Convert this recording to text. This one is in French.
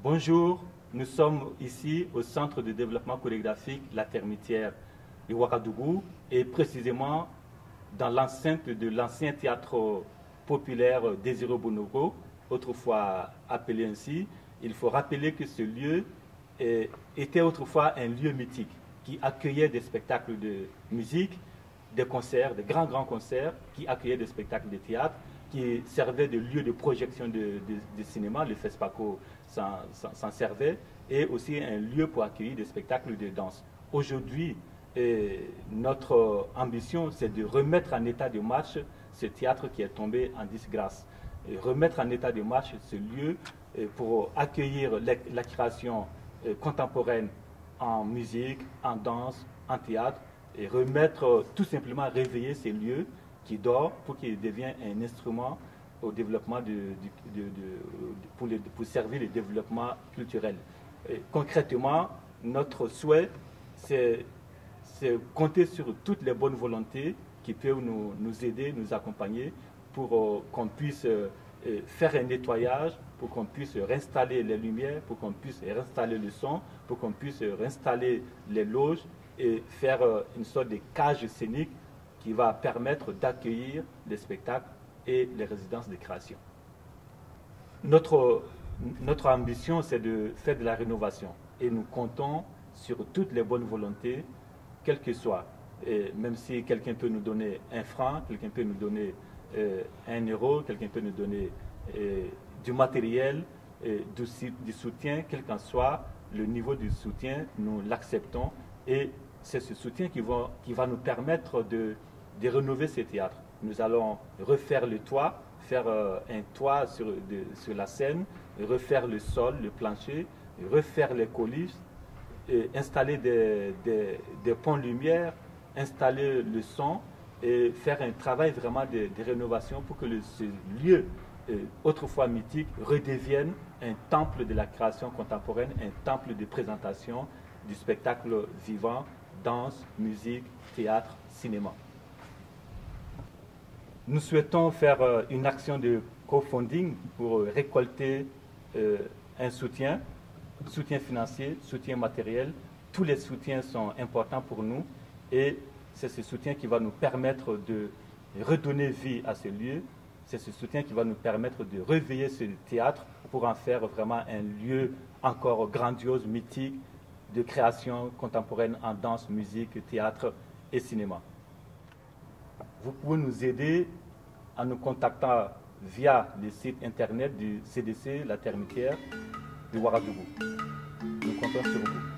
Bonjour, nous sommes ici au Centre de développement chorégraphique La Termitière de Ouagadougou et précisément dans l'enceinte de l'ancien théâtre populaire Désiré Bonobo, autrefois appelé ainsi. Il faut rappeler que ce lieu était autrefois un lieu mythique qui accueillait des spectacles de musique, des concerts, des grands concerts, qui accueillaient des spectacles de théâtre, qui servait de lieu de projection de cinéma. Le FESPACO s'en servait, et aussi un lieu pour accueillir des spectacles de danse. Aujourd'hui, notre ambition, c'est de remettre en état de marche ce théâtre qui est tombé en disgrâce. Et remettre en état de marche ce lieu pour accueillir la création contemporaine en musique, en danse, en théâtre, et remettre, tout simplement réveiller ces lieux qui dorment pour qu'ils deviennent un instrument au développement pour servir le développement culturel. Et concrètement, notre souhait, c'est compter sur toutes les bonnes volontés qui peuvent nous aider, nous accompagner pour qu'on puisse faire un nettoyage, pour qu'on puisse réinstaller les lumières, pour qu'on puisse réinstaller le son, pour qu'on puisse réinstaller les loges et faire une sorte de cage scénique qui va permettre d'accueillir les spectacles et les résidences de création. Notre ambition, c'est de faire de la rénovation et nous comptons sur toutes les bonnes volontés, quelles que soient. Et même si quelqu'un peut nous donner 1 franc, quelqu'un peut nous donner 1 euro, quelqu'un peut nous donner du matériel, du soutien, quel qu'en soit le niveau du soutien, nous l'acceptons. Et c'est ce soutien qui va nous permettre de rénover ces théâtres. Nous allons refaire le toit, faire un toit sur la scène, refaire le sol, le plancher, refaire les coulisses, installer des ponts lumière, installer le son et faire un travail vraiment de rénovation pour que ce lieu autrefois mythique redevienne un temple de la création contemporaine, un temple de présentation du spectacle vivant, danse, musique, théâtre, cinéma. Nous souhaitons faire une action de crowdfunding pour récolter un soutien financier, soutien matériel. Tous les soutiens sont importants pour nous et c'est ce soutien qui va nous permettre de redonner vie à ce lieu. C'est ce soutien qui va nous permettre de réveiller ce théâtre pour en faire vraiment un lieu encore grandiose, mythique, de création contemporaine en danse, musique, théâtre et cinéma. Vous pouvez nous aider en nous contactant via le site internet du CDC La Termitière de Ouagadougou. Nous comptons sur vous.